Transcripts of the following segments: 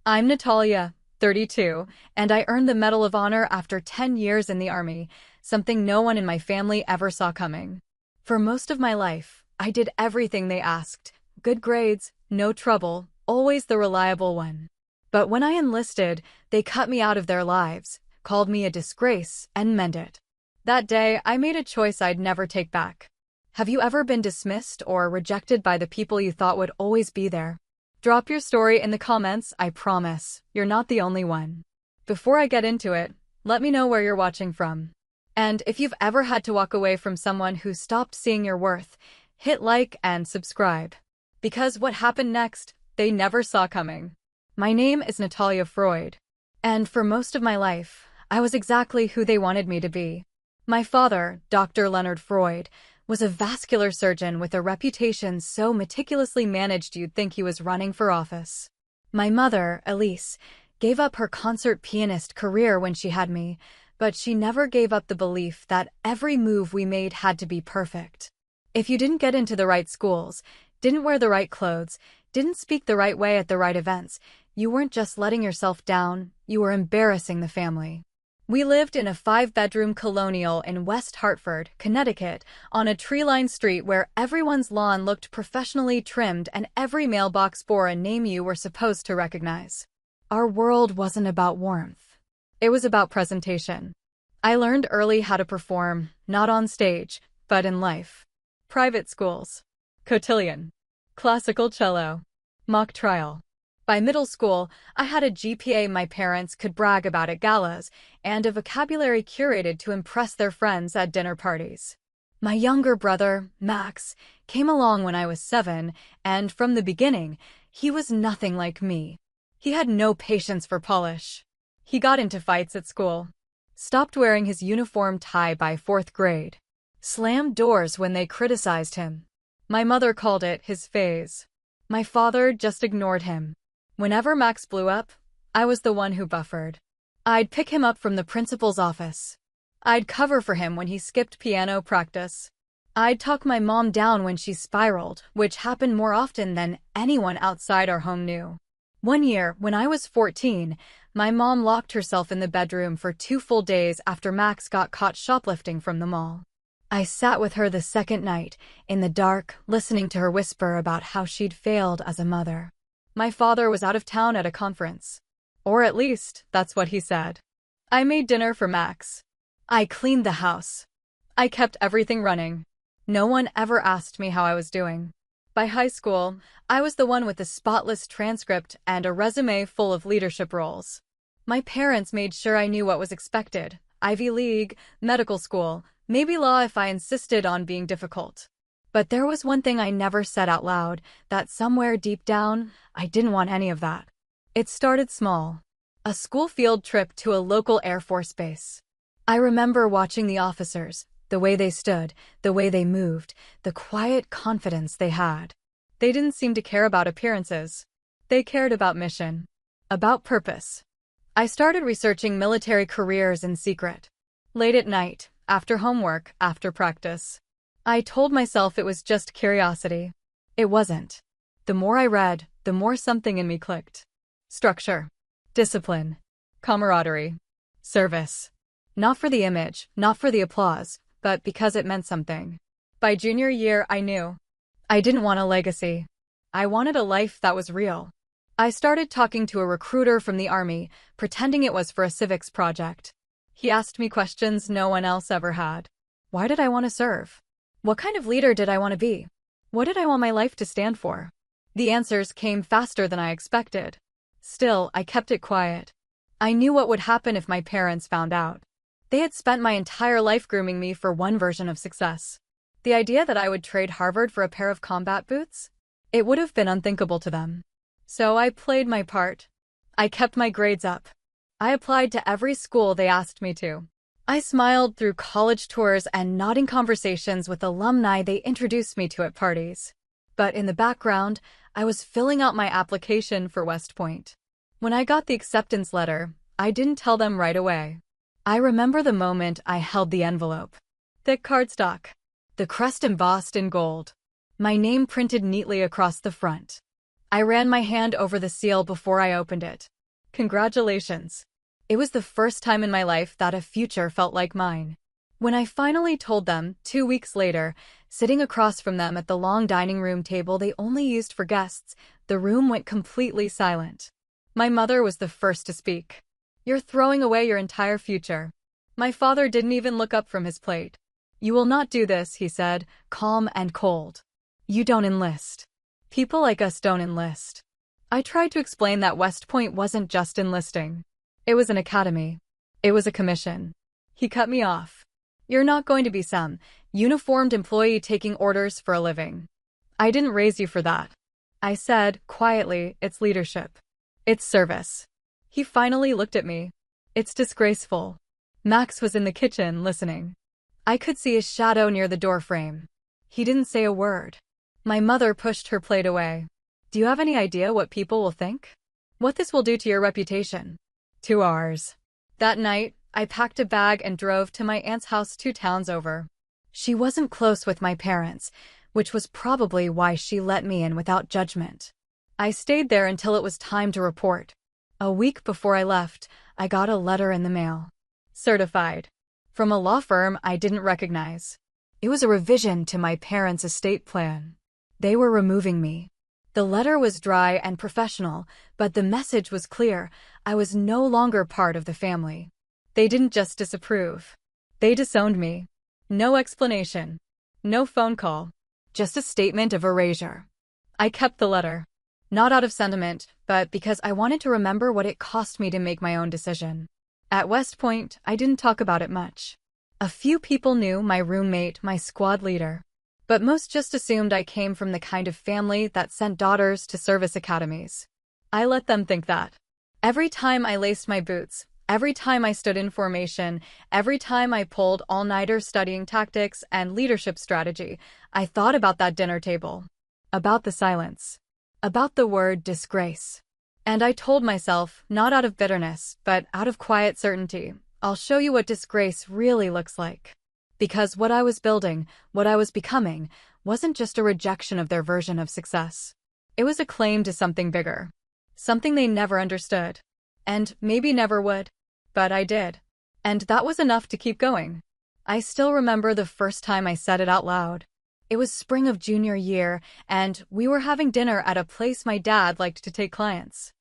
I'm Natalia, 32, and I earned the Medal of Honor after 10 years in the Army, something no one in my family ever saw coming. For most of my life, I did everything they asked. Good grades, no trouble, always the reliable one. But when I enlisted, they cut me out of their lives, called me a disgrace, and meant it. That day, I made a choice I'd never take back. Have you ever been dismissed or rejected by the people you thought would always be there? Drop your story in the comments, I promise, you're not the only one. Before I get into it, let me know where you're watching from. And if you've ever had to walk away from someone who stopped seeing your worth, hit like and subscribe. Because what happened next, they never saw coming. My name is Natalia Freud. And for most of my life, I was exactly who they wanted me to be. My father, Dr. Leonard Freud, was a vascular surgeon with a reputation so meticulously managed you'd think he was running for office. My mother, Elise, gave up her concert pianist career when she had me, but she never gave up the belief that every move we made had to be perfect. If you didn't get into the right schools, didn't wear the right clothes, didn't speak the right way at the right events, you weren't just letting yourself down, you were embarrassing the family. We lived in a 5-bedroom colonial in West Hartford, Connecticut, on a tree-lined street where everyone's lawn looked professionally trimmed and every mailbox bore a name you were supposed to recognize. Our world wasn't about warmth. It was about presentation. I learned early how to perform, not on stage, but in life. Private schools, cotillion, classical cello, mock trial. By middle school, I had a GPA my parents could brag about at galas, and a vocabulary curated to impress their friends at dinner parties. My younger brother, Max, came along when I was 7, and from the beginning, he was nothing like me. He had no patience for polish. He got into fights at school, stopped wearing his uniform tie by 4th grade, slammed doors when they criticized him. My mother called it his phase. My father just ignored him. Whenever Max blew up, I was the one who buffered. I'd pick him up from the principal's office. I'd cover for him when he skipped piano practice. I'd talk my mom down when she spiraled, which happened more often than anyone outside our home knew. One year, when I was 14, my mom locked herself in the bedroom for 2 full days after Max got caught shoplifting from the mall. I sat with her the second night, in the dark, listening to her whisper about how she'd failed as a mother. My father was out of town at a conference. Or at least, that's what he said. I made dinner for Max. I cleaned the house. I kept everything running. No one ever asked me how I was doing. By high school, I was the one with a spotless transcript and a resume full of leadership roles. My parents made sure I knew what was expected: Ivy League, medical school, maybe law if I insisted on being difficult. But there was one thing I never said out loud, that somewhere deep down, I didn't want any of that. It started small. A school field trip to a local Air Force base. I remember watching the officers, the way they stood, the way they moved, the quiet confidence they had. They didn't seem to care about appearances. They cared about mission, about purpose. I started researching military careers in secret. Late at night, after homework, after practice. I told myself it was just curiosity. It wasn't. The more I read, the more something in me clicked. Structure, discipline, camaraderie, service. Not for the image, not for the applause, but because it meant something. By junior year, I knew. I didn't want a legacy. I wanted a life that was real. I started talking to a recruiter from the Army, pretending it was for a civics project. He asked me questions no one else ever had. Why did I want to serve? What kind of leader did I want to be? What did I want my life to stand for? The answers came faster than I expected. Still, I kept it quiet. I knew what would happen if my parents found out. They had spent my entire life grooming me for one version of success. The idea that I would trade Harvard for a pair of combat boots? It would have been unthinkable to them. So I played my part. I kept my grades up. I applied to every school they asked me to. I smiled through college tours and nodding conversations with alumni they introduced me to at parties. But in the background, I was filling out my application for West Point. When I got the acceptance letter, I didn't tell them right away. I remember the moment I held the envelope. Thick cardstock. The crest embossed in gold. My name printed neatly across the front. I ran my hand over the seal before I opened it. Congratulations. It was the first time in my life that a future felt like mine. When I finally told them, 2 weeks later, sitting across from them at the long dining room table they only used for guests, the room went completely silent. My mother was the first to speak. You're throwing away your entire future. My father didn't even look up from his plate. You will not do this, he said, calm and cold. You don't enlist. People like us don't enlist. I tried to explain that West Point wasn't just enlisting. It was an academy. It was a commission. He cut me off. You're not going to be some uniformed employee taking orders for a living. I didn't raise you for that. I said, quietly, it's leadership. It's service. He finally looked at me. It's disgraceful. Max was in the kitchen, listening. I could see his shadow near the doorframe. He didn't say a word. My mother pushed her plate away. Do you have any idea what people will think? What this will do to your reputation? To ours. That night, I packed a bag and drove to my aunt's house 2 towns over. She wasn't close with my parents, which was probably why she let me in without judgment. I stayed there until it was time to report. A week before I left, I got a letter in the mail. Certified. From a law firm I didn't recognize. It was a revision to my parents' estate plan. They were removing me. The letter was dry and professional, but the message was clear. I was no longer part of the family. They didn't just disapprove. They disowned me. No explanation. No phone call. Just a statement of erasure. I kept the letter. Not out of sentiment, but because I wanted to remember what it cost me to make my own decision. At West Point, I didn't talk about it much. A few people knew, my roommate, my squad leader. But most just assumed I came from the kind of family that sent daughters to service academies. I let them think that. Every time I laced my boots, every time I stood in formation, every time I pulled all-nighters studying tactics and leadership strategy, I thought about that dinner table. About the silence. About the word disgrace. And I told myself, not out of bitterness, but out of quiet certainty, I'll show you what disgrace really looks like. Because what I was building, what I was becoming, wasn't just a rejection of their version of success. It was a claim to something bigger. Something they never understood. And maybe never would. But I did. And that was enough to keep going. I still remember the first time I said it out loud. It was spring of junior year, and we were having dinner at a place my dad liked to take clients.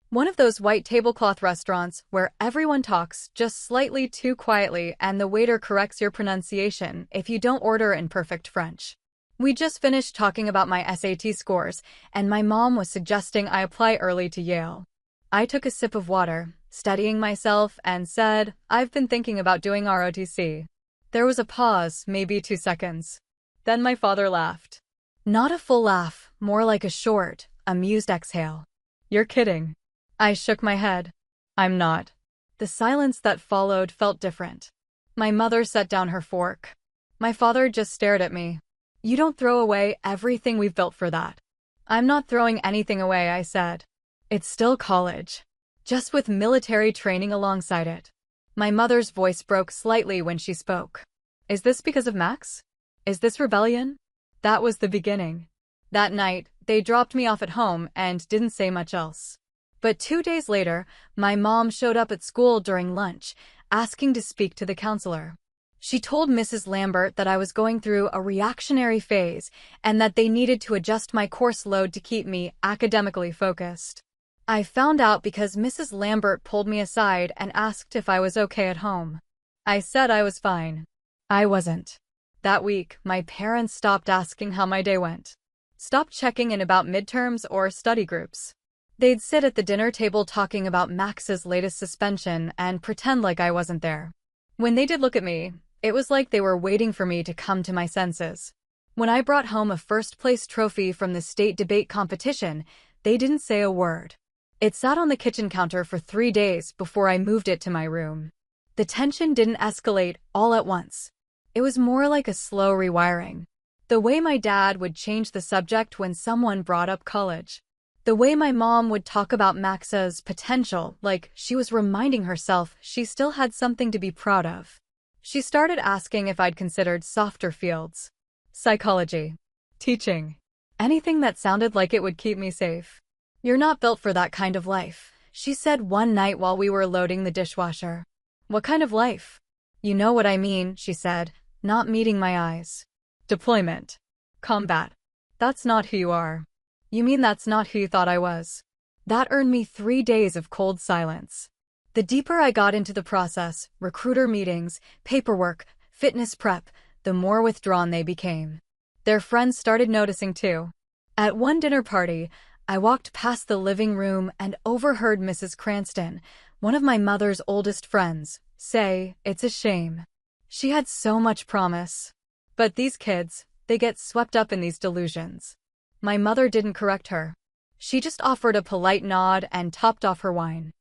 One of those white tablecloth restaurants where everyone talks just slightly too quietly and the waiter corrects your pronunciation if you don't order in perfect French. We just finished talking about my SAT scores, and my mom was suggesting I apply early to Yale. I took a sip of water, steadying myself, and said, I've been thinking about doing ROTC. There was a pause, maybe 2 seconds. Then my father laughed. Not a full laugh, more like a short, amused exhale. You're kidding. I shook my head. I'm not. The silence that followed felt different. My mother set down her fork. My father just stared at me. You don't throw away everything we've built for that. I'm not throwing anything away, I said. It's still college. Just with military training alongside it. My mother's voice broke slightly when she spoke. Is this because of Max? Is this rebellion? That was the beginning. That night, they dropped me off at home and didn't say much else. But 2 days later, my mom showed up at school during lunch, asking to speak to the counselor. She told Mrs. Lambert that I was going through a reactionary phase and that they needed to adjust my course load to keep me academically focused. I found out because Mrs. Lambert pulled me aside and asked if I was okay at home. I said I was fine. I wasn't. That week, my parents stopped asking how my day went. Stopped checking in about midterms or study groups. They'd sit at the dinner table talking about Max's latest suspension and pretend like I wasn't there. When they did look at me, it was like they were waiting for me to come to my senses. When I brought home a first-place trophy from the state debate competition, they didn't say a word. It sat on the kitchen counter for 3 days before I moved it to my room. The tension didn't escalate all at once. It was more like a slow rewiring. The way my dad would change the subject when someone brought up college. The way my mom would talk about Max's potential, like she was reminding herself she still had something to be proud of. She started asking if I'd considered softer fields. Psychology. Teaching. Anything that sounded like it would keep me safe. You're not built for that kind of life, she said one night while we were loading the dishwasher. What kind of life? You know what I mean, she said, not meeting my eyes. Deployment. Combat. That's not who you are. You mean that's not who you thought I was? That earned me 3 days of cold silence. The deeper I got into the process, recruiter meetings, paperwork, fitness prep, the more withdrawn they became. Their friends started noticing too. At one dinner party, I walked past the living room and overheard Mrs. Cranston, one of my mother's oldest friends, say, "It's a shame. She had so much promise. But these kids, they get swept up in these delusions." My mother didn't correct her. She just offered a polite nod and topped off her wine.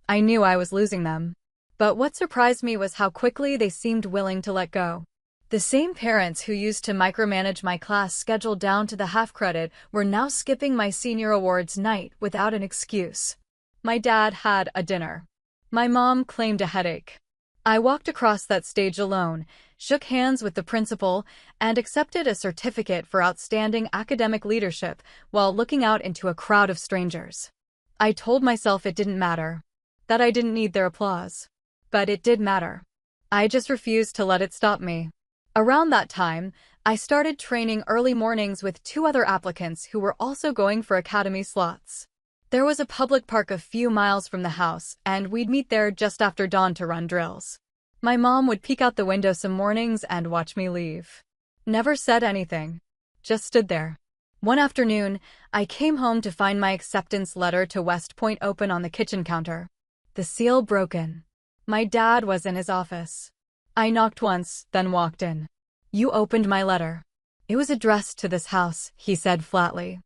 I knew I was losing them. But what surprised me was how quickly they seemed willing to let go. The same parents who used to micromanage my class schedule down to the half credit were now skipping my senior awards night without an excuse. My dad had a dinner. My mom claimed a headache. I walked across that stage alone, shook hands with the principal, and accepted a certificate for outstanding academic leadership while looking out into a crowd of strangers. I told myself it didn't matter, that I didn't need their applause. But it did matter. I just refused to let it stop me. Around that time, I started training early mornings with 2 other applicants who were also going for academy slots. There was a public park a few miles from the house, and we'd meet there just after dawn to run drills. My mom would peek out the window some mornings and watch me leave. Never said anything. Just stood there. One afternoon, I came home to find my acceptance letter to West Point open on the kitchen counter. The seal broken. My dad was in his office. I knocked once, then walked in. "You opened my letter." "It was addressed to this house," he said flatly.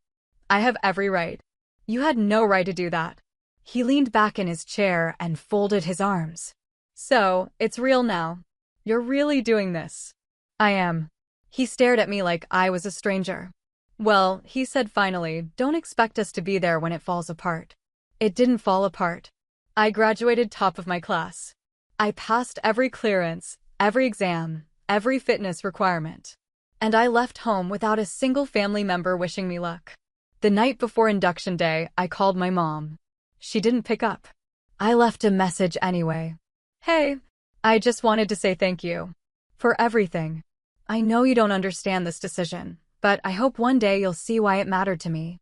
"I have every right." "You had no right to do that." He leaned back in his chair and folded his arms. "So, it's real now. You're really doing this." "I am." He stared at me like I was a stranger. "Well," he said finally, "don't expect us to be there when it falls apart." It didn't fall apart. I graduated top of my class. I passed every clearance, every exam, every fitness requirement. And I left home without a single family member wishing me luck. The night before induction day, I called my mom. She didn't pick up. I left a message anyway. "Hey, I just wanted to say thank you for everything. I know you don't understand this decision, but I hope one day you'll see why it mattered to me.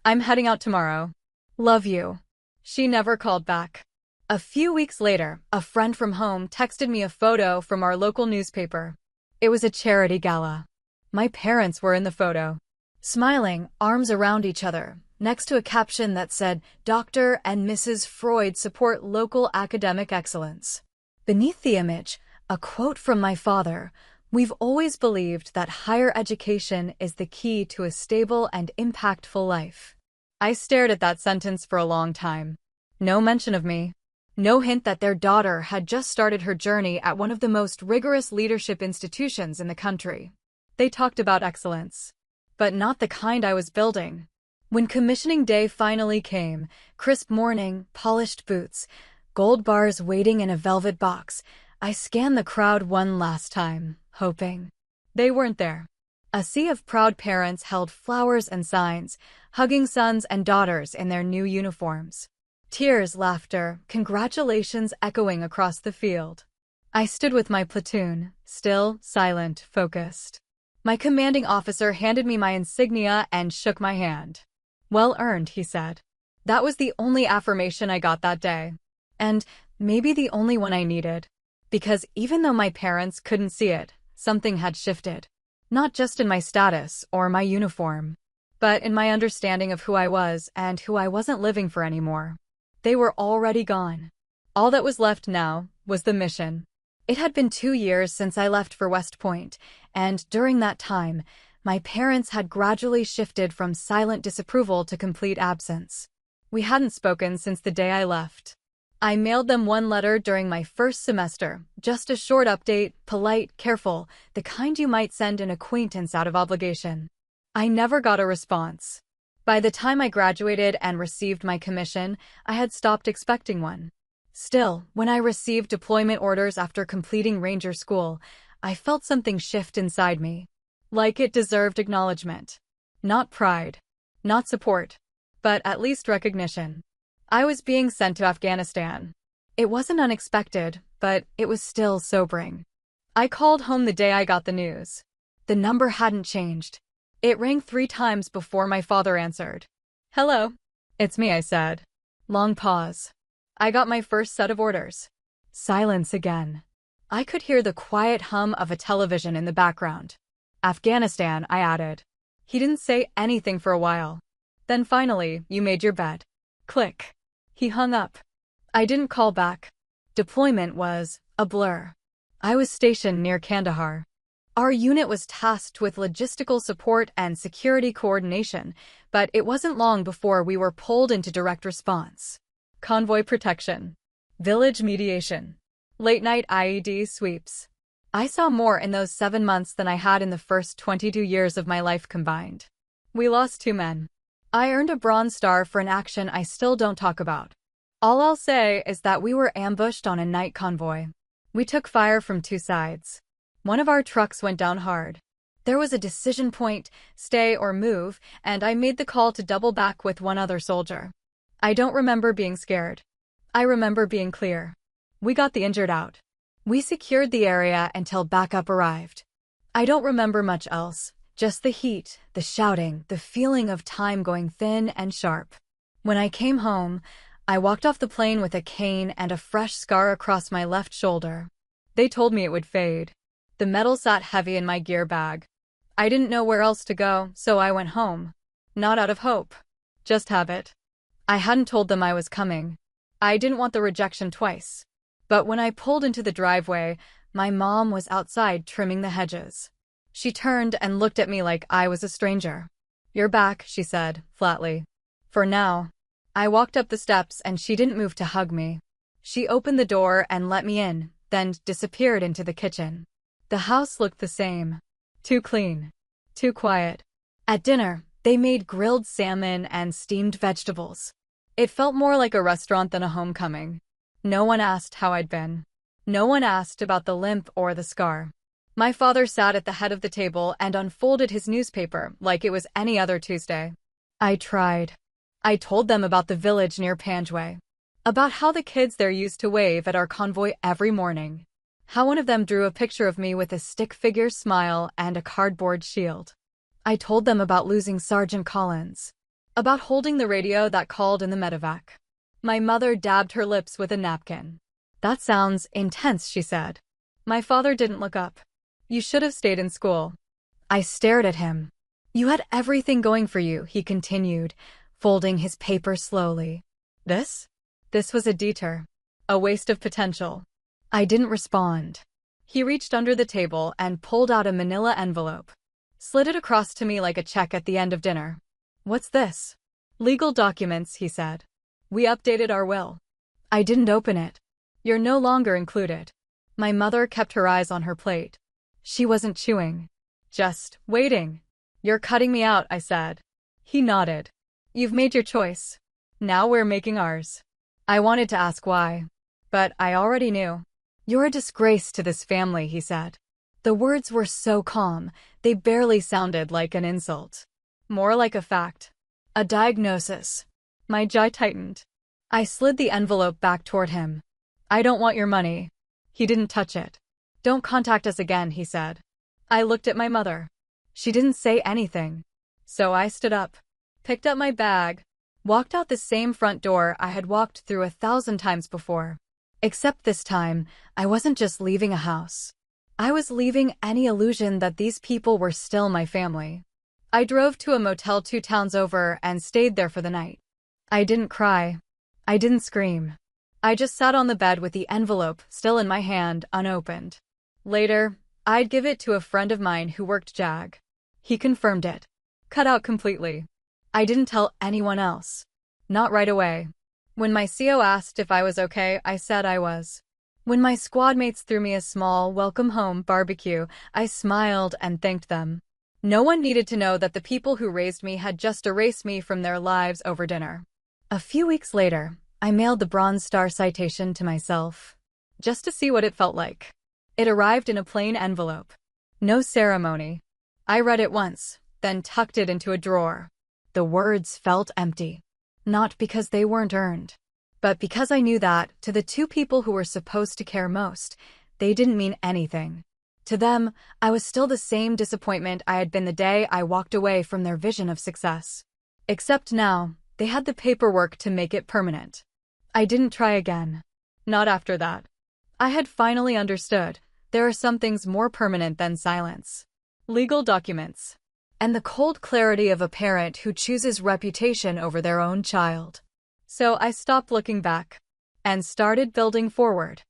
I'm heading out tomorrow. Love you." She never called back. A few weeks later, a friend from home texted me a photo from our local newspaper. It was a charity gala. My parents were in the photo, smiling, arms around each other, next to a caption that said, "Dr. and Mrs. Freud support local academic excellence." Beneath the image, a quote from my father: "We've always believed that higher education is the key to a stable and impactful life." I stared at that sentence for a long time. No mention of me. No hint that their daughter had just started her journey at one of the most rigorous leadership institutions in the country. They talked about excellence, but not the kind I was building. When commissioning day finally came, crisp morning, polished boots, gold bars waiting in a velvet box, I scanned the crowd one last time, hoping. They weren't there. A sea of proud parents held flowers and signs, hugging sons and daughters in their new uniforms. Tears, laughter, congratulations echoing across the field. I stood with my platoon, still, silent, focused. My commanding officer handed me my insignia and shook my hand. "Well earned," he said. That was the only affirmation I got that day. And maybe the only one I needed. Because even though my parents couldn't see it, something had shifted. Not just in my status or my uniform, but in my understanding of who I was and who I wasn't living for anymore. They were already gone. All that was left now was the mission. It had been 2 years since I left for West Point, and during that time, my parents had gradually shifted from silent disapproval to complete absence. We hadn't spoken since the day I left. I mailed them one letter during my first semester, just a short update, polite, careful, the kind you might send an acquaintance out of obligation. I never got a response. By the time I graduated and received my commission, I had stopped expecting one. Still, when I received deployment orders after completing Ranger School, I felt something shift inside me. Like it deserved acknowledgement. Not pride. Not support. But at least recognition. I was being sent to Afghanistan. It wasn't unexpected, but it was still sobering. I called home the day I got the news. The number hadn't changed. It rang 3 times before my father answered. "Hello." "It's me," I said. Long pause. "I got my first set of orders." Silence again. I could hear the quiet hum of a television in the background. "Afghanistan," I added. He didn't say anything for a while. Then finally, "You made your bed." Click. He hung up. I didn't call back. Deployment was a blur. I was stationed near Kandahar. Our unit was tasked with logistical support and security coordination, but it wasn't long before we were pulled into direct response. Convoy protection. Village mediation. Late-night IED sweeps. I saw more in those 7 months than I had in the first 22 years of my life combined. We lost 2 men. I earned a Bronze Star for an action I still don't talk about. All I'll say is that we were ambushed on a night convoy. We took fire from 2 sides. One of our trucks went down hard. There was a decision point, stay or move, and I made the call to double back with 1 other soldier. I don't remember being scared. I remember being clear. We got the injured out. We secured the area until backup arrived. I don't remember much else, just the heat, the shouting, the feeling of time going thin and sharp. When I came home, I walked off the plane with a cane and a fresh scar across my left shoulder. They told me it would fade. The metal sat heavy in my gear bag. I didn't know where else to go, so I went home. Not out of hope. Just habit. I hadn't told them I was coming. I didn't want the rejection twice. But when I pulled into the driveway, my mom was outside trimming the hedges. She turned and looked at me like I was a stranger. "You're back," she said, flatly. "For now." I walked up the steps and she didn't move to hug me. She opened the door and let me in, then disappeared into the kitchen. The house looked the same. Too clean. Too quiet. At dinner, they made grilled salmon and steamed vegetables. It felt more like a restaurant than a homecoming. No one asked how I'd been. No one asked about the limp or the scar. My father sat at the head of the table and unfolded his newspaper like it was any other Tuesday. I tried. I told them about the village near Panjway. About how the kids there used to wave at our convoy every morning. How one of them drew a picture of me with a stick figure smile and a cardboard shield. I told them about losing Sergeant Collins. About holding the radio that called in the medevac. My mother dabbed her lips with a napkin. "That sounds intense," she said. My father didn't look up. "You should have stayed in school." I stared at him. "You had everything going for you," he continued, folding his paper slowly. This was a detour. A waste of potential. I didn't respond. He reached under the table and pulled out a manila envelope. Slid it across to me like a check at the end of dinner. "What's this?" "Legal documents," he said. "We updated our will." I didn't open it. "You're no longer included." My mother kept her eyes on her plate. She wasn't chewing. Just waiting. "You're cutting me out," I said. He nodded. "You've made your choice. Now we're making ours." I wanted to ask why, but I already knew. "You're a disgrace to this family," he said. The words were so calm, they barely sounded like an insult. More like a fact. A diagnosis. My jaw tightened. I slid the envelope back toward him. "I don't want your money." He didn't touch it. "Don't contact us again," he said. I looked at my mother. She didn't say anything. So I stood up, picked up my bag, walked out the same front door I had walked through 1,000 times before. Except this time, I wasn't just leaving a house. I was leaving any illusion that these people were still my family. I drove to a motel 2 towns over and stayed there for the night. I didn't cry. I didn't scream. I just sat on the bed with the envelope still in my hand, unopened. Later, I'd give it to a friend of mine who worked JAG. He confirmed it. Cut out completely. I didn't tell anyone else. Not right away. When my CO asked if I was okay, I said I was. When my squad mates threw me a small welcome home barbecue, I smiled and thanked them. No one needed to know that the people who raised me had just erased me from their lives over dinner. A few weeks later, I mailed the Bronze Star citation to myself, just to see what it felt like. It arrived in a plain envelope. No ceremony. I read it once, then tucked it into a drawer. The words felt empty. Not because they weren't earned, But because I knew that, to the two people who were supposed to care most, they didn't mean anything. To them, I was still the same disappointment I had been the day I walked away from their vision of success. Except now, they had the paperwork to make it permanent. I didn't try again. Not after that. I had finally understood there are some things more permanent than silence. Legal documents. And the cold clarity of a parent who chooses reputation over their own child. So I stopped looking back and started building forward.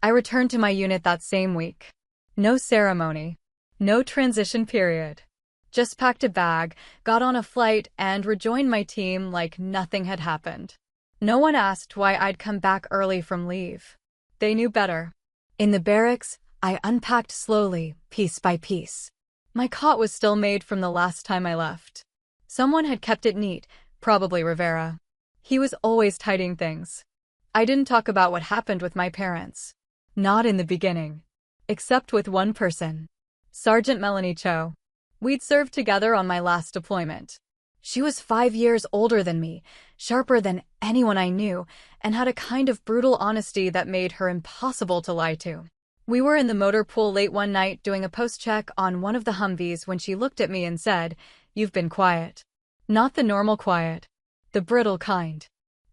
I returned to my unit that same week. No ceremony. No transition period. Just packed a bag, got on a flight, and rejoined my team like nothing had happened. No one asked why I'd come back early from leave. They knew better. In the barracks, I unpacked slowly, piece by piece. My cot was still made from the last time I left. Someone had kept it neat, probably Rivera. He was always tidying things. I didn't talk about what happened with my parents. Not in the beginning. Except with one person. Sergeant Melanie Cho. We'd served together on my last deployment. She was 5 years older than me, sharper than anyone I knew, and had a kind of brutal honesty that made her impossible to lie to. We were in the motor pool late one night doing a post-check on one of the Humvees when she looked at me and said, "You've been quiet." Not the normal quiet. The brittle kind.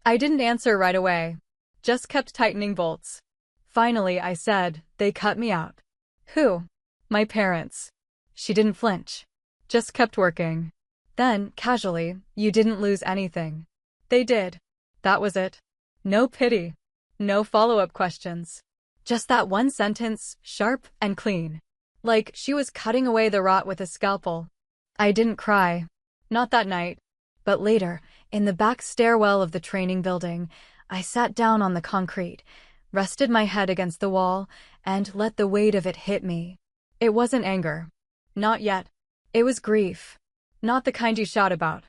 I didn't answer right away. Just kept tightening bolts. Finally, I said, "They cut me out." "Who?" "My parents." She didn't flinch. Just kept working. Then, casually, "You didn't lose anything." "They did." That was it. No pity. No follow-up questions. Just that one sentence, sharp and clean. Like she was cutting away the rot with a scalpel. I didn't cry. Not that night. But later, in the back stairwell of the training building, I sat down on the concrete, rested my head against the wall, and let the weight of it hit me. It wasn't anger. Not yet. It was grief. Not the kind you shout about.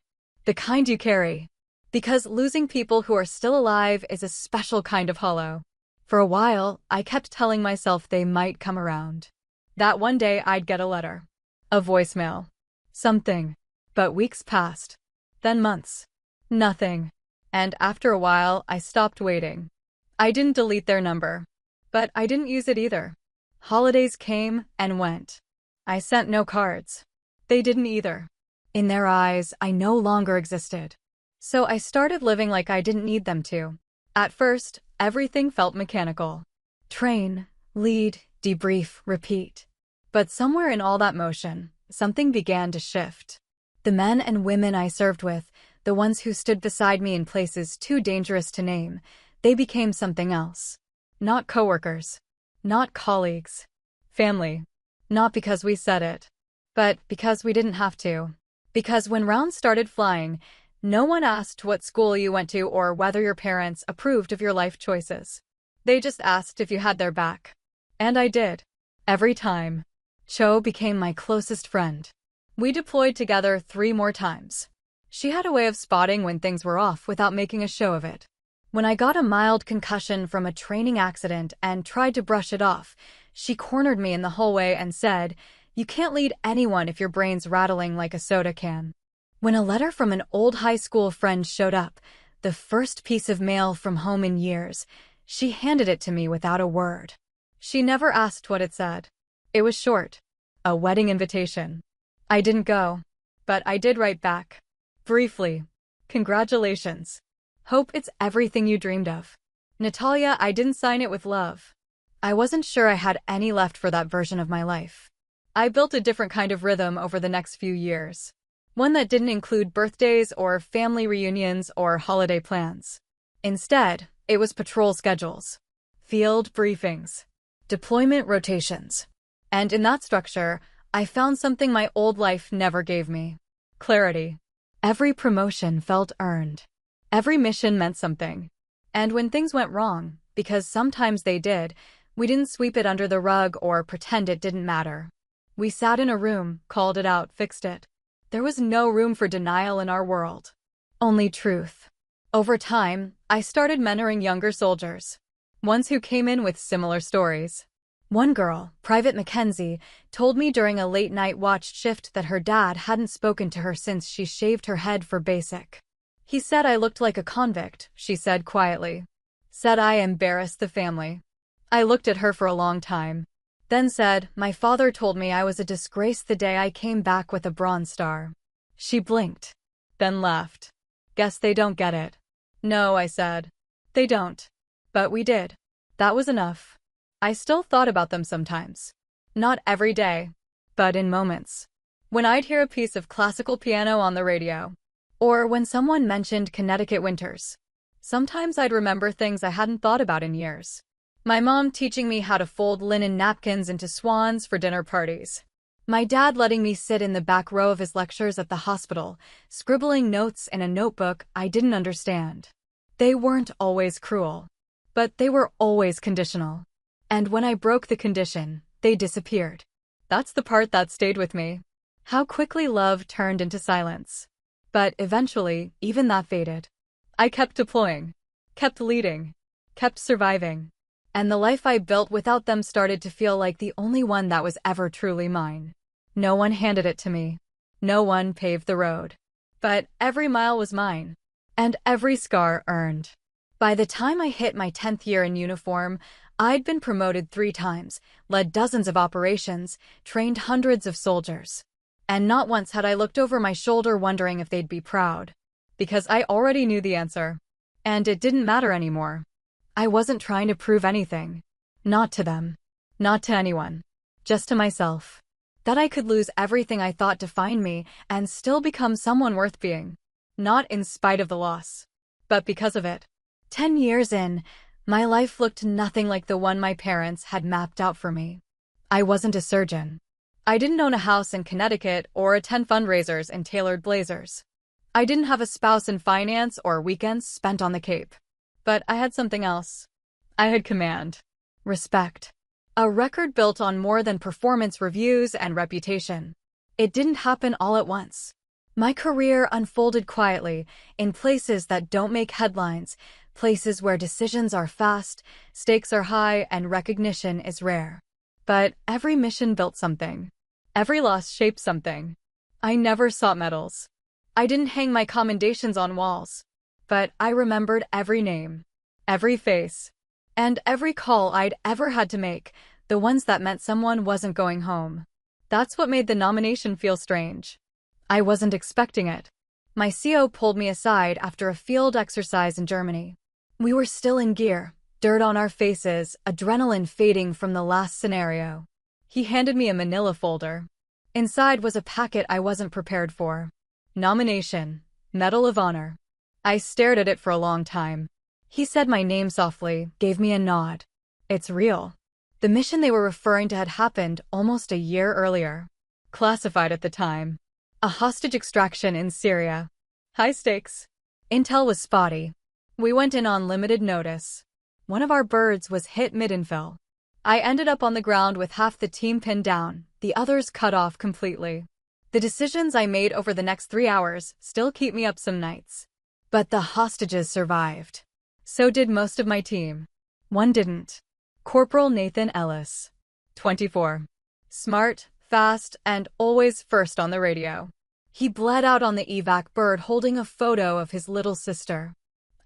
The kind you carry. Because losing people who are still alive is a special kind of hollow. For a while, I kept telling myself they might come around. That one day I'd get a letter. A voicemail. Something. But weeks passed. Then months. Nothing. And after a while, I stopped waiting. I didn't delete their number. But I didn't use it either. Holidays came and went. I sent no cards. They didn't either. In their eyes, I no longer existed. So I started living like I didn't need them to. At first, everything felt mechanical. Train, lead, debrief, repeat. But somewhere in all that motion, something began to shift. The men and women I served with, the ones who stood beside me in places too dangerous to name, they became something else. Not coworkers. Not colleagues. Family. Not because we said it. But because we didn't have to. Because when rounds started flying, no one asked what school you went to or whether your parents approved of your life choices. They just asked if you had their back. And I did. Every time. Cho became my closest friend. We deployed together 3 more times. She had a way of spotting when things were off without making a show of it. When I got a mild concussion from a training accident and tried to brush it off, she cornered me in the hallway and said, "You can't lead anyone if your brain's rattling like a soda can." When a letter from an old high school friend showed up, the first piece of mail from home in years, she handed it to me without a word. She never asked what it said. It was short. A wedding invitation. I didn't go. But I did write back. Briefly. "Congratulations. Hope it's everything you dreamed of. Natalia, I didn't sign it with love." I wasn't sure I had any left for that version of my life. I built a different kind of rhythm over the next few years. One that didn't include birthdays or family reunions or holiday plans. Instead, it was patrol schedules, field briefings, deployment rotations. And in that structure, I found something my old life never gave me. Clarity. Every promotion felt earned. Every mission meant something. And when things went wrong, because sometimes they did, we didn't sweep it under the rug or pretend it didn't matter. We sat in a room, called it out, fixed it. There was no room for denial in our world. Only truth. Over time, I started mentoring younger soldiers. Ones who came in with similar stories. One girl, Private Mackenzie, told me during a late-night watch shift that her dad hadn't spoken to her since she shaved her head for basic. "He said I looked like a convict," she said quietly. Said I embarrassed the family. I looked at her for a long time. Then said, my father told me I was a disgrace the day I came back with a Bronze Star. She blinked. Then laughed. Guess they don't get it. No, I said. They don't. But we did. That was enough. I still thought about them sometimes. Not every day, but in moments. When I'd hear a piece of classical piano on the radio, or when someone mentioned Connecticut winters. Sometimes I'd remember things I hadn't thought about in years. My mom teaching me how to fold linen napkins into swans for dinner parties. My dad letting me sit in the back row of his lectures at the hospital, scribbling notes in a notebook I didn't understand. They weren't always cruel, but they were always conditional. And when I broke the condition, they disappeared. That's the part that stayed with me. How quickly love turned into silence. But eventually, even that faded. I kept deploying, kept leading, kept surviving. And the life I built without them started to feel like the only one that was ever truly mine. No one handed it to me. No one paved the road. But every mile was mine. And every scar earned. By the time I hit my 10th year in uniform, I'd been promoted 3 times, led dozens of operations, trained hundreds of soldiers. And not once had I looked over my shoulder wondering if they'd be proud. Because I already knew the answer. And it didn't matter anymore. I wasn't trying to prove anything. Not to them. Not to anyone. Just to myself. That I could lose everything I thought defined me and still become someone worth being. Not in spite of the loss, but because of it. 10 years in, my life looked nothing like the one my parents had mapped out for me. I wasn't a surgeon. I didn't own a house in Connecticut or attend fundraisers in tailored blazers. I didn't have a spouse in finance or weekends spent on the Cape. But I had something else. I had command. Respect. A record built on more than performance reviews and reputation. It didn't happen all at once. My career unfolded quietly, in places that don't make headlines, places where decisions are fast, stakes are high, and recognition is rare. But every mission built something. Every loss shaped something. I never sought medals. I didn't hang my commendations on walls. But I remembered every name, every face, and every call I'd ever had to make, the ones that meant someone wasn't going home. That's what made the nomination feel strange. I wasn't expecting it. My CO pulled me aside after a field exercise in Germany. We were still in gear, dirt on our faces, adrenaline fading from the last scenario. He handed me a manila folder. Inside was a packet I wasn't prepared for. Nomination, Medal of Honor. I stared at it for a long time. He said my name softly, gave me a nod. It's real. The mission they were referring to had happened almost a year earlier. Classified at the time. A hostage extraction in Syria. High stakes. Intel was spotty. We went in on limited notice. One of our birds was hit mid-infill. I ended up on the ground with half the team pinned down, the others cut off completely. The decisions I made over the next 3 hours still keep me up some nights. But the hostages survived. So did most of my team. One didn't. Corporal Nathan Ellis. 24. Smart, fast, and always first on the radio. He bled out on the evac bird holding a photo of his little sister.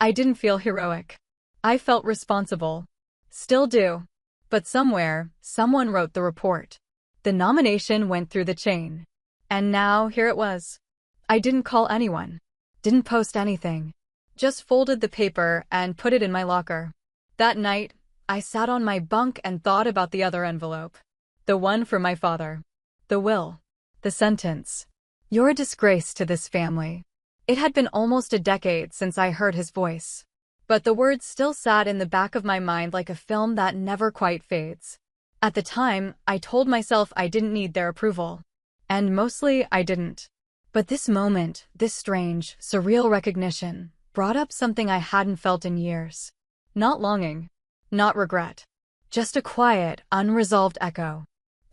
I didn't feel heroic. I felt responsible. Still do. But somewhere, someone wrote the report. The nomination went through the chain. And now, here it was. I didn't call anyone. Didn't post anything. Just folded the paper and put it in my locker. That night, I sat on my bunk and thought about the other envelope. The one for my father. The will. The sentence. You're a disgrace to this family. It had been almost a decade since I heard his voice. But the words still sat in the back of my mind like a film that never quite fades. At the time, I told myself I didn't need their approval. And mostly, I didn't. But this moment, this strange, surreal recognition, brought up something I hadn't felt in years. Not longing. Not regret. Just a quiet, unresolved echo.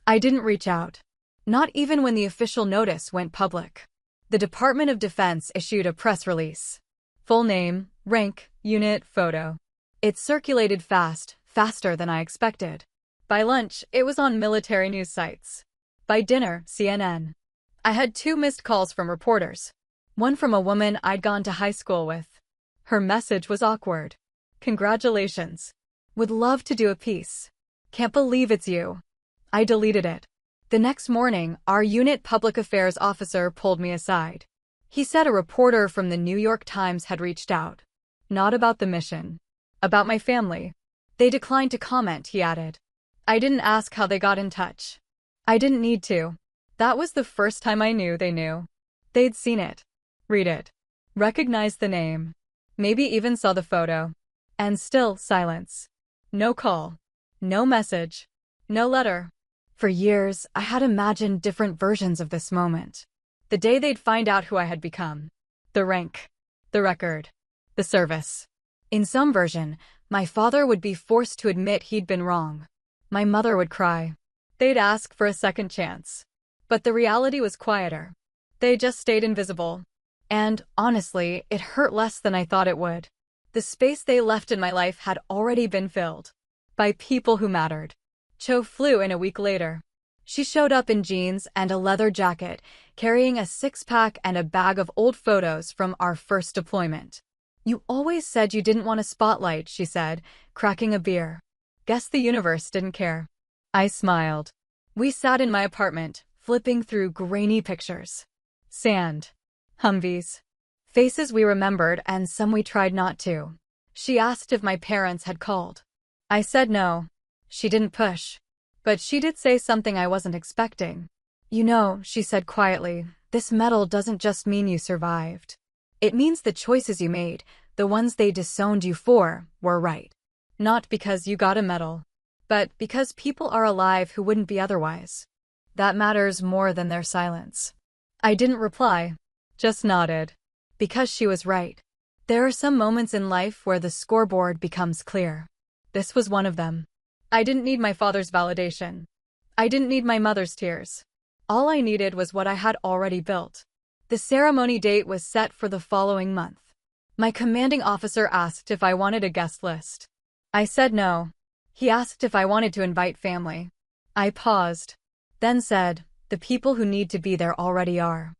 I didn't reach out. Not even when the official notice went public. The Department of Defense issued a press release. Full name, rank, unit, photo. It circulated fast, faster than I expected. By lunch, it was on military news sites. By dinner, CNN. I had 2 missed calls from reporters. One from a woman I'd gone to high school with. Her message was awkward. Congratulations. Would love to do a piece. Can't believe it's you. I deleted it. The next morning, our unit public affairs officer pulled me aside. He said a reporter from the New York Times had reached out. Not about the mission. About my family. They declined to comment, he added. I didn't ask how they got in touch. I didn't need to. That was the first time I knew they knew. They'd seen it. Read it. Recognized the name. Maybe even saw the photo. And still silence. No call. No message. No letter. For years, I had imagined different versions of this moment. The day they'd find out who I had become. The rank. The record. The service. In some version, my father would be forced to admit he'd been wrong. My mother would cry. They'd ask for a second chance. But the reality was quieter. They just stayed invisible. And, honestly, it hurt less than I thought it would. The space they left in my life had already been filled. By people who mattered. Cho flew in a week later. She showed up in jeans and a leather jacket, carrying a six-pack and a bag of old photos from our first deployment. You always said you didn't want a spotlight, she said, cracking a beer. Guess the universe didn't care. I smiled. We sat in my apartment, flipping through grainy pictures. Sand. Humvees. Faces we remembered and some we tried not to. She asked if my parents had called. I said no. She didn't push. But she did say something I wasn't expecting. You know, she said quietly, this medal doesn't just mean you survived. It means the choices you made, the ones they disowned you for, were right. Not because you got a medal, but because people are alive who wouldn't be otherwise. That matters more than their silence. I didn't reply, just nodded. Because she was right. There are some moments in life where the scoreboard becomes clear. This was one of them. I didn't need my father's validation. I didn't need my mother's tears. All I needed was what I had already built. The ceremony date was set for the following month. My commanding officer asked if I wanted a guest list. I said no. He asked if I wanted to invite family. I paused. Then said, the people who need to be there already are.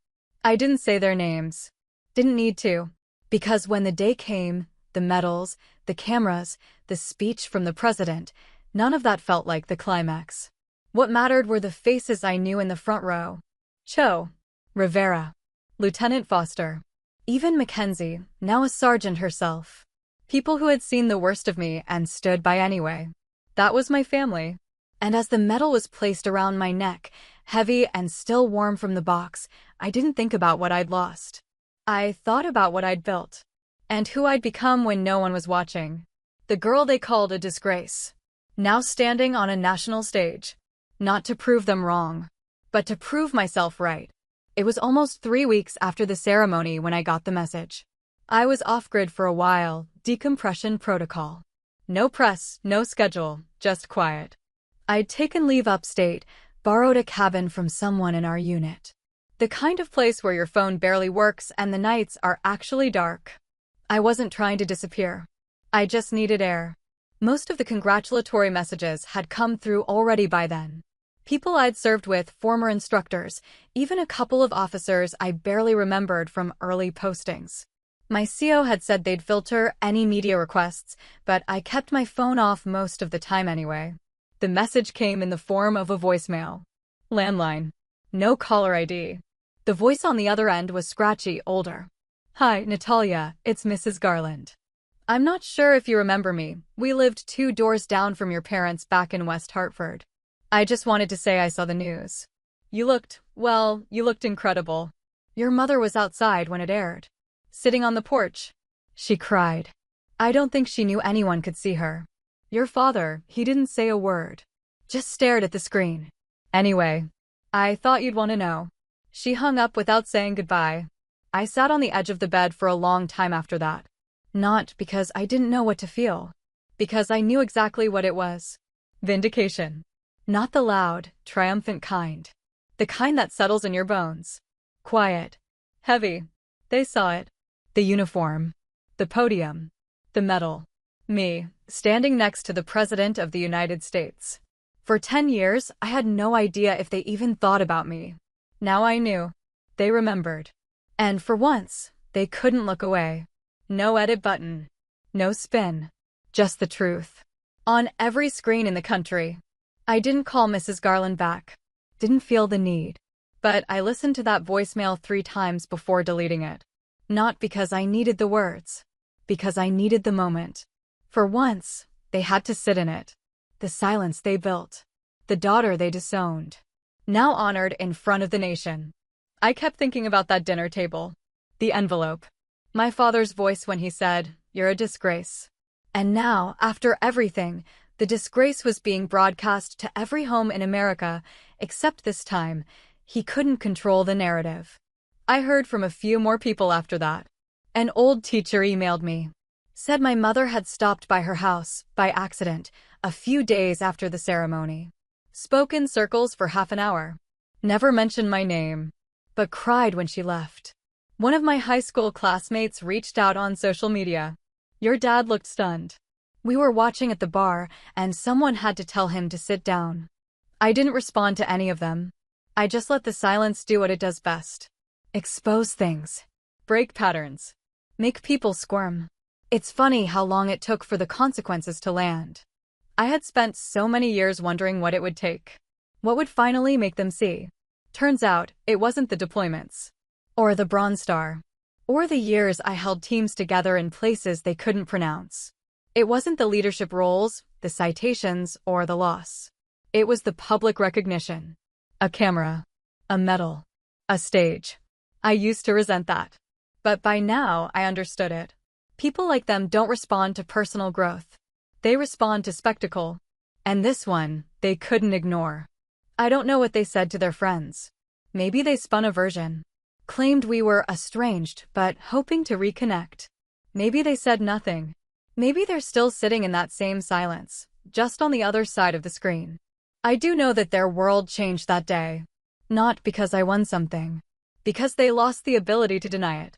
I didn't say their names. Didn't need to. Because when the day came, the medals, the cameras, the speech from the president, none of that felt like the climax. What mattered were the faces I knew in the front row. Cho. Rivera. Lieutenant Foster. Even Mackenzie, now a sergeant herself. People who had seen the worst of me and stood by anyway. That was my family. And as the medal was placed around my neck, heavy and still warm from the box, I didn't think about what I'd lost. I thought about what I'd built. And who I'd become when no one was watching. The girl they called a disgrace. Now standing on a national stage. Not to prove them wrong, but to prove myself right. It was almost 3 weeks after the ceremony when I got the message. I was off-grid for a while, decompression protocol. No press, no schedule, just quiet. I'd taken leave upstate, borrowed a cabin from someone in our unit. The kind of place where your phone barely works and the nights are actually dark. I wasn't trying to disappear. I just needed air. Most of the congratulatory messages had come through already by then. People I'd served with, former instructors, even a couple of officers I barely remembered from early postings. My CO had said they'd filter any media requests, but I kept my phone off most of the time anyway. The message came in the form of a voicemail. Landline. No caller ID. The voice on the other end was scratchy, older. Hi, Natalia, it's Mrs. Garland. I'm not sure if you remember me. We lived 2 doors down from your parents back in West Hartford. I just wanted to say I saw the news. You looked incredible. Your mother was outside when it aired. Sitting on the porch. She cried. I don't think she knew anyone could see her. Your father, he didn't say a word. Just stared at the screen. Anyway, I thought you'd want to know. She hung up without saying goodbye. I sat on the edge of the bed for a long time after that. Not because I didn't know what to feel. Because I knew exactly what it was. Vindication. Not the loud, triumphant kind. The kind that settles in your bones. Quiet. Heavy. They saw it. The uniform. The podium. The medal. Me, standing next to the President of the United States. For 10 years, I had no idea if they even thought about me. Now I knew. They remembered. And for once, they couldn't look away. No edit button. No spin. Just the truth. On every screen in the country. I didn't call Mrs. Garland back. Didn't feel the need. But I listened to that voicemail 3 times before deleting it. Not because I needed the words. Because I needed the moment. For once, they had to sit in it. The silence they built. The daughter they disowned. Now honored in front of the nation. I kept thinking about that dinner table. The envelope. My father's voice when he said, "You're a disgrace." And now, after everything, the disgrace was being broadcast to every home in America, except this time, he couldn't control the narrative. I heard from a few more people after that. An old teacher emailed me. Said my mother had stopped by her house, by accident, a few days after the ceremony. Spoke in circles for half an hour. Never mentioned my name. But cried when she left. One of my high school classmates reached out on social media. Your dad looked stunned. We were watching at the bar, and someone had to tell him to sit down. I didn't respond to any of them. I just let the silence do what it does best. Expose things. Break patterns. Make people squirm. It's funny how long it took for the consequences to land. I had spent so many years wondering what it would take. What would finally make them see? Turns out, it wasn't the deployments. Or the Bronze Star. Or the years I held teams together in places they couldn't pronounce. It wasn't the leadership roles, the citations, or the loss. It was the public recognition. A camera. A medal. A stage. I used to resent that. But by now, I understood it. People like them don't respond to personal growth. They respond to spectacle. And this one, they couldn't ignore. I don't know what they said to their friends. Maybe they spun a version. Claimed we were estranged, but hoping to reconnect. Maybe they said nothing. Maybe they're still sitting in that same silence, just on the other side of the screen. I do know that their world changed that day. Not because I won something. Because they lost the ability to deny it.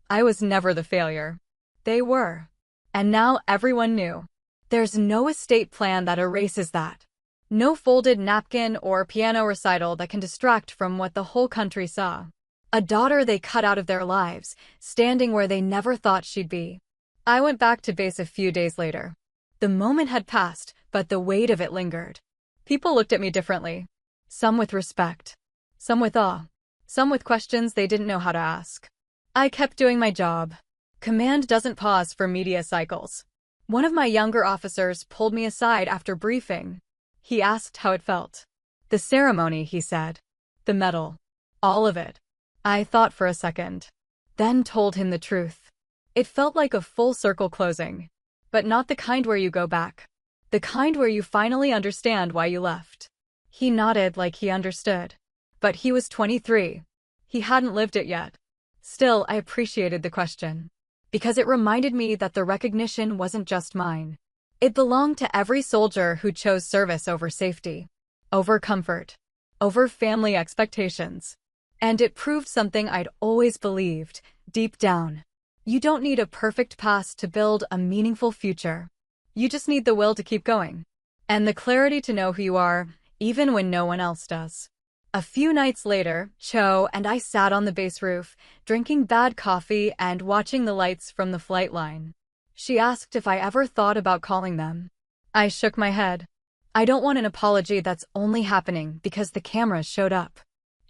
I was never the failure. They were. And now everyone knew. There's no estate plan that erases that. No folded napkin or piano recital that can distract from what the whole country saw. A daughter they cut out of their lives, standing where they never thought she'd be. I went back to base a few days later. The moment had passed, but the weight of it lingered. People looked at me differently. Some with respect. Some with awe. Some with questions they didn't know how to ask. I kept doing my job. Command doesn't pause for media cycles. One of my younger officers pulled me aside after briefing. He asked how it felt. The ceremony, he said. The medal. All of it. I thought for a second. Then told him the truth. It felt like a full circle closing. But not the kind where you go back. The kind where you finally understand why you left. He nodded like he understood. But he was 23. He hadn't lived it yet. Still, I appreciated the question. Because it reminded me that the recognition wasn't just mine. It belonged to every soldier who chose service over safety. Over comfort. Over family expectations. And it proved something I'd always believed, deep down. You don't need a perfect past to build a meaningful future. You just need the will to keep going. And the clarity to know who you are, even when no one else does. A few nights later, Cho and I sat on the base roof, drinking bad coffee and watching the lights from the flight line. She asked if I ever thought about calling them. I shook my head. I don't want an apology that's only happening because the cameras showed up.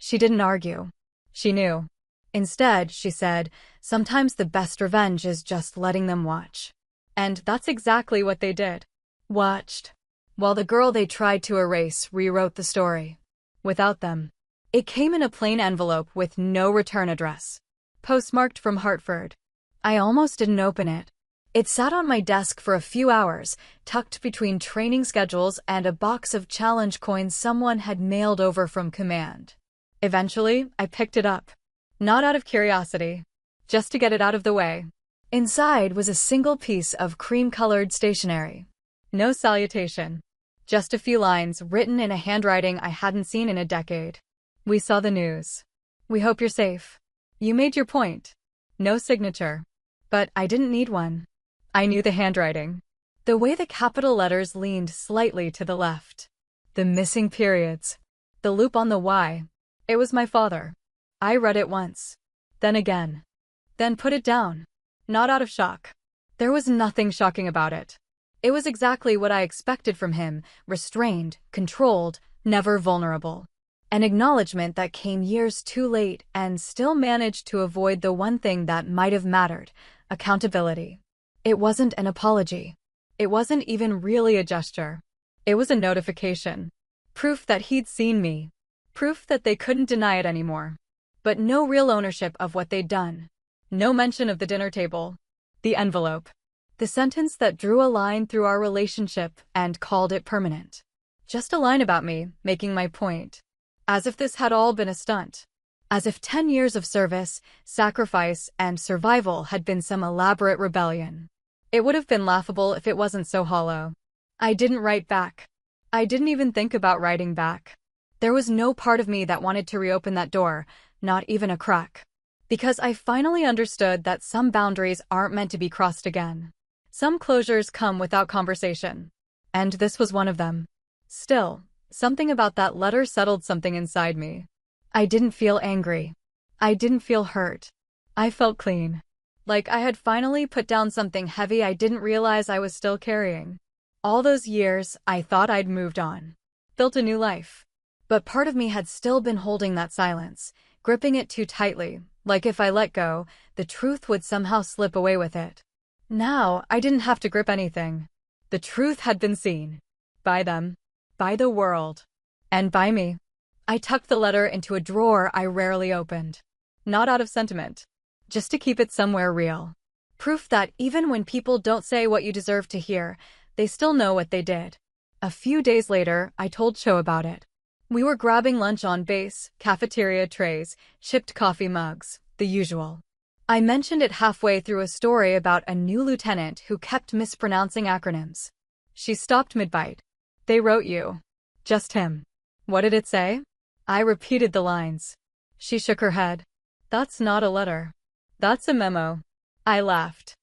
She didn't argue. She knew. Instead, she said, sometimes the best revenge is just letting them watch. And that's exactly what they did. Watched. While the girl they tried to erase rewrote the story. Without them. It came in a plain envelope with no return address. Postmarked from Hartford. I almost didn't open it. It sat on my desk for a few hours, tucked between training schedules and a box of challenge coins someone had mailed over from command. Eventually, I picked it up. Not out of curiosity. Just to get it out of the way. Inside was a single piece of cream-colored stationery. No salutation. Just a few lines written in a handwriting I hadn't seen in a decade. We saw the news. We hope you're safe. You made your point. No signature. But I didn't need one. I knew the handwriting. The way the capital letters leaned slightly to the left. The missing periods. The loop on the Y. It was my father. I read it once. Then again. Then put it down. Not out of shock. There was nothing shocking about it. It was exactly what I expected from him, restrained, controlled, never vulnerable. An acknowledgement that came years too late and still managed to avoid the one thing that might have mattered: accountability. It wasn't an apology. It wasn't even really a gesture. It was a notification. Proof that he'd seen me. Proof that they couldn't deny it anymore. But no real ownership of what they'd done. No mention of the dinner table. The envelope. The sentence that drew a line through our relationship and called it permanent. Just a line about me, making my point. As if this had all been a stunt. As if 10 years of service, sacrifice, and survival had been some elaborate rebellion. It would have been laughable if it wasn't so hollow. I didn't write back. I didn't even think about writing back. There was no part of me that wanted to reopen that door, not even a crack. Because I finally understood that some boundaries aren't meant to be crossed again. Some closures come without conversation. And this was one of them. Still, something about that letter settled something inside me. I didn't feel angry. I didn't feel hurt. I felt clean. Like I had finally put down something heavy I didn't realize I was still carrying. All those years, I thought I'd moved on. Built a new life. But part of me had still been holding that silence, gripping it too tightly, like if I let go, the truth would somehow slip away with it. Now, I didn't have to grip anything. The truth had been seen. By them. By the world. And by me. I tucked the letter into a drawer I rarely opened. Not out of sentiment. Just to keep it somewhere real. Proof that even when people don't say what you deserve to hear, they still know what they did. A few days later, I told Cho about it. We were grabbing lunch on base, cafeteria trays, chipped coffee mugs, the usual. I mentioned it halfway through a story about a new lieutenant who kept mispronouncing acronyms. She stopped mid-bite. They wrote you. Just him. What did it say? I repeated the lines. She shook her head. That's not a letter. That's a memo. I laughed.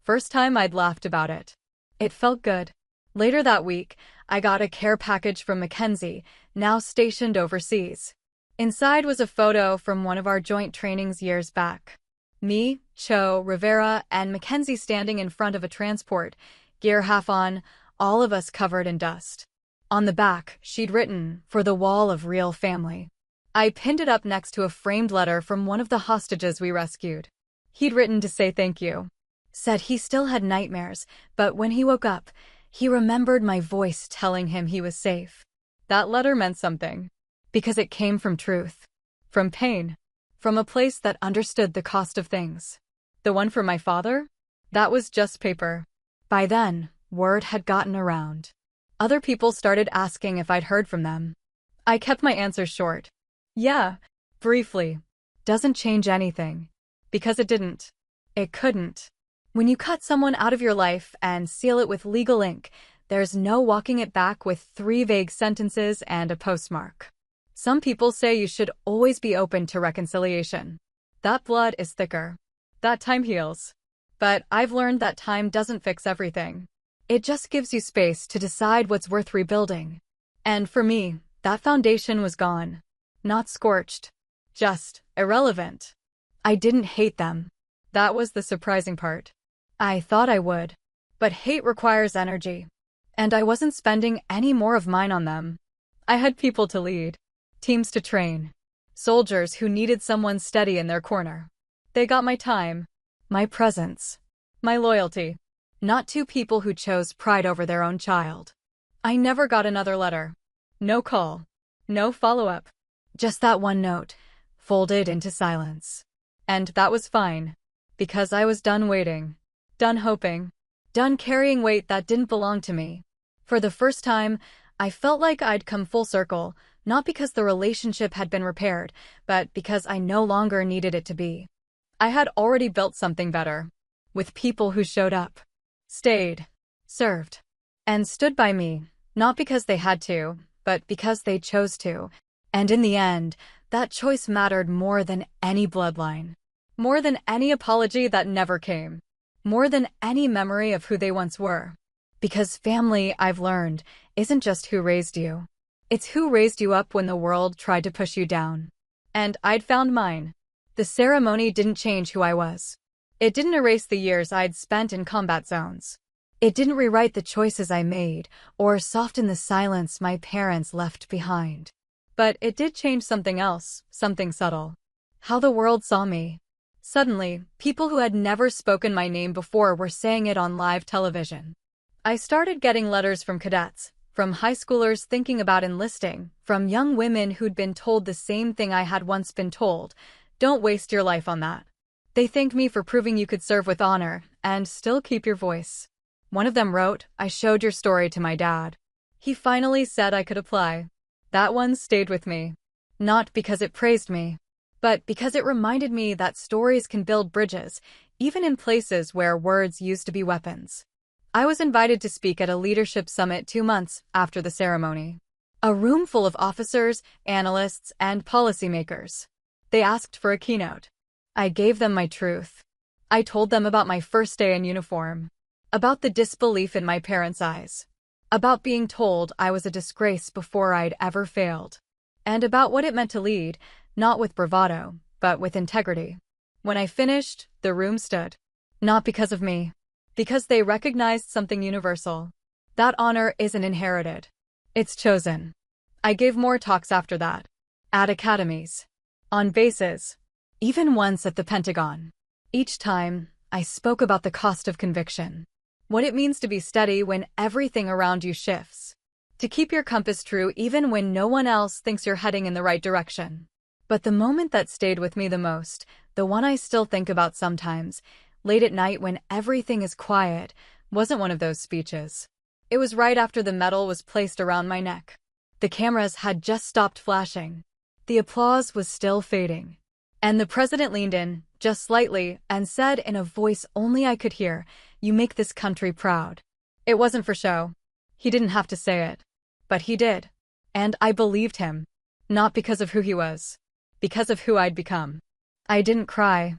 First time I'd laughed about it. It felt good. Later that week, I got a care package from Mackenzie, now stationed overseas. Inside was a photo from one of our joint trainings years back. Me, Cho, Rivera, and Mackenzie standing in front of a transport, gear half on, all of us covered in dust. On the back, she'd written, "For the wall of real family." I pinned it up next to a framed letter from one of the hostages we rescued. He'd written to say thank you. Said he still had nightmares, but when he woke up, he remembered my voice telling him he was safe. That letter meant something. Because it came from truth. From pain. From a place that understood the cost of things. The one from my father? That was just paper. By then, word had gotten around. Other people started asking if I'd heard from them. I kept my answers short. Yeah, briefly. Doesn't change anything. Because it didn't. It couldn't. When you cut someone out of your life and seal it with legal ink, there's no walking it back with 3 vague sentences and a postmark. Some people say you should always be open to reconciliation. That blood is thicker. That time heals. But I've learned that time doesn't fix everything. It just gives you space to decide what's worth rebuilding. And for me, that foundation was gone. Not scorched. Just irrelevant. I didn't hate them. That was the surprising part. I thought I would. But hate requires energy. And I wasn't spending any more of mine on them. I had people to lead. Teams to train. Soldiers who needed someone steady in their corner. They got my time. My presence. My loyalty. Not 2 people who chose pride over their own child. I never got another letter. No call. No follow-up. Just that one note, folded into silence. And that was fine. Because I was done waiting. Done hoping. Done carrying weight that didn't belong to me. For the first time, I felt like I'd come full circle, not because the relationship had been repaired, but because I no longer needed it to be. I had already built something better. With people who showed up. Stayed. Served. And stood by me, not because they had to, but because they chose to. And in the end, that choice mattered more than any bloodline. More than any apology that never came. More than any memory of who they once were. Because family, I've learned, isn't just who raised you. It's who raised you up when the world tried to push you down. And I'd found mine. The ceremony didn't change who I was. It didn't erase the years I'd spent in combat zones. It didn't rewrite the choices I made or soften the silence my parents left behind. But it did change something else, something subtle. How the world saw me. Suddenly, people who had never spoken my name before were saying it on live television. I started getting letters from cadets, from high schoolers thinking about enlisting, from young women who'd been told the same thing I had once been told: don't waste your life on that. They thanked me for proving you could serve with honor and still keep your voice. One of them wrote, "I showed your story to my dad. He finally said I could apply." That one stayed with me. Not because it praised me, but because it reminded me that stories can build bridges, even in places where words used to be weapons. I was invited to speak at a leadership summit 2 months after the ceremony. A room full of officers, analysts, and policymakers. They asked for a keynote. I gave them my truth. I told them about my first day in uniform, about the disbelief in my parents' eyes, about being told I was a disgrace before I'd ever failed, and about what it meant to lead, not with bravado, but with integrity. When I finished, the room stood. Not because of me, because they recognized something universal. That honor isn't inherited. It's chosen. I gave more talks after that. At academies. On bases. Even once at the Pentagon. Each time, I spoke about the cost of conviction. What it means to be steady when everything around you shifts. To keep your compass true even when no one else thinks you're heading in the right direction. But the moment that stayed with me the most, the one I still think about sometimes, late at night when everything is quiet, wasn't one of those speeches. It was right after the medal was placed around my neck. The cameras had just stopped flashing. The applause was still fading. And the president leaned in, just slightly, and said in a voice only I could hear, "You make this country proud." It wasn't for show. He didn't have to say it. But he did. And I believed him. Not because of who he was. Because of who I'd become. I didn't cry.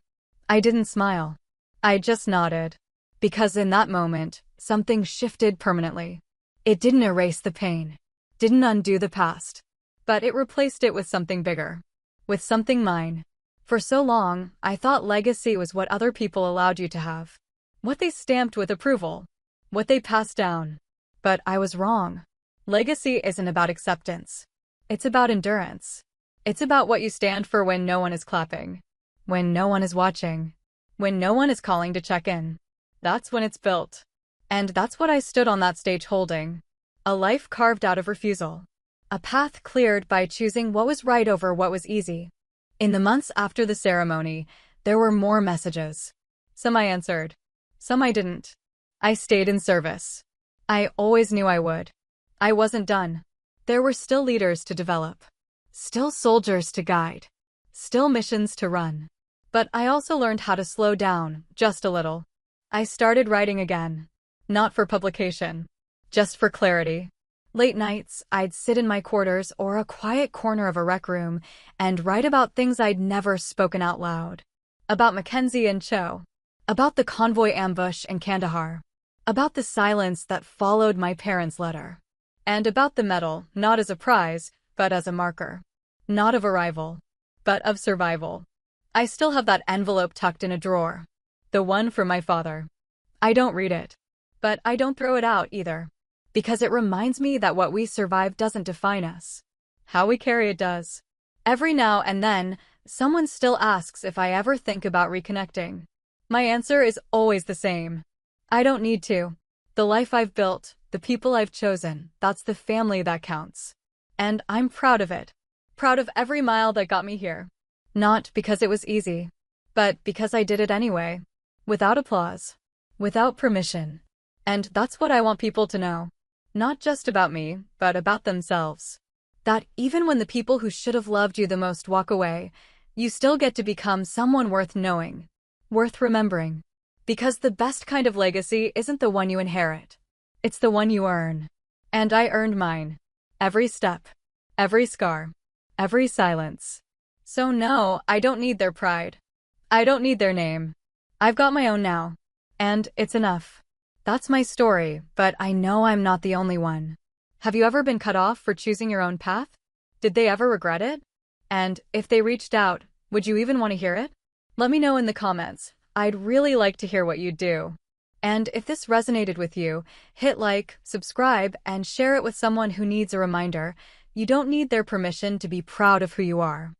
I didn't smile. I just nodded. Because in that moment, something shifted permanently. It didn't erase the pain. Didn't undo the past. But it replaced it with something bigger. With something mine. For so long, I thought legacy was what other people allowed you to have. What they stamped with approval. What they passed down. But I was wrong. Legacy isn't about acceptance. It's about endurance. It's about what you stand for when no one is clapping. When no one is watching. When no one is calling to check in. That's when it's built. And that's what I stood on that stage holding. A life carved out of refusal. A path cleared by choosing what was right over what was easy. In the months after the ceremony, there were more messages. Some I answered. Some I didn't. I stayed in service. I always knew I would. I wasn't done. There were still leaders to develop. Still soldiers to guide. Still missions to run. But I also learned how to slow down, just a little. I started writing again. Not for publication. Just for clarity. Late nights, I'd sit in my quarters or a quiet corner of a rec room and write about things I'd never spoken out loud. About Mackenzie and Cho. About the convoy ambush in Kandahar. About the silence that followed my parents' letter. And about the medal, not as a prize, but as a marker. Not of arrival, but of survival. I still have that envelope tucked in a drawer. The one from my father. I don't read it. But I don't throw it out either. Because it reminds me that what we survive doesn't define us. How we carry it does. Every now and then, someone still asks if I ever think about reconnecting. My answer is always the same. I don't need to. The life I've built, the people I've chosen, that's the family that counts. And I'm proud of it. Proud of every mile that got me here. Not because it was easy, but because I did it anyway. Without applause. Without permission. And that's what I want people to know. Not just about me, but about themselves. That even when the people who should have loved you the most walk away, you still get to become someone worth knowing. Worth remembering. Because the best kind of legacy isn't the one you inherit. It's the one you earn. And I earned mine. Every step. Every scar. Every silence. So no, I don't need their pride. I don't need their name. I've got my own now. And it's enough. That's my story, but I know I'm not the only one. Have you ever been cut off for choosing your own path? Did they ever regret it? And if they reached out, would you even want to hear it? Let me know in the comments. I'd really like to hear what you'd do. And if this resonated with you, hit like, subscribe, and share it with someone who needs a reminder. You don't need their permission to be proud of who you are.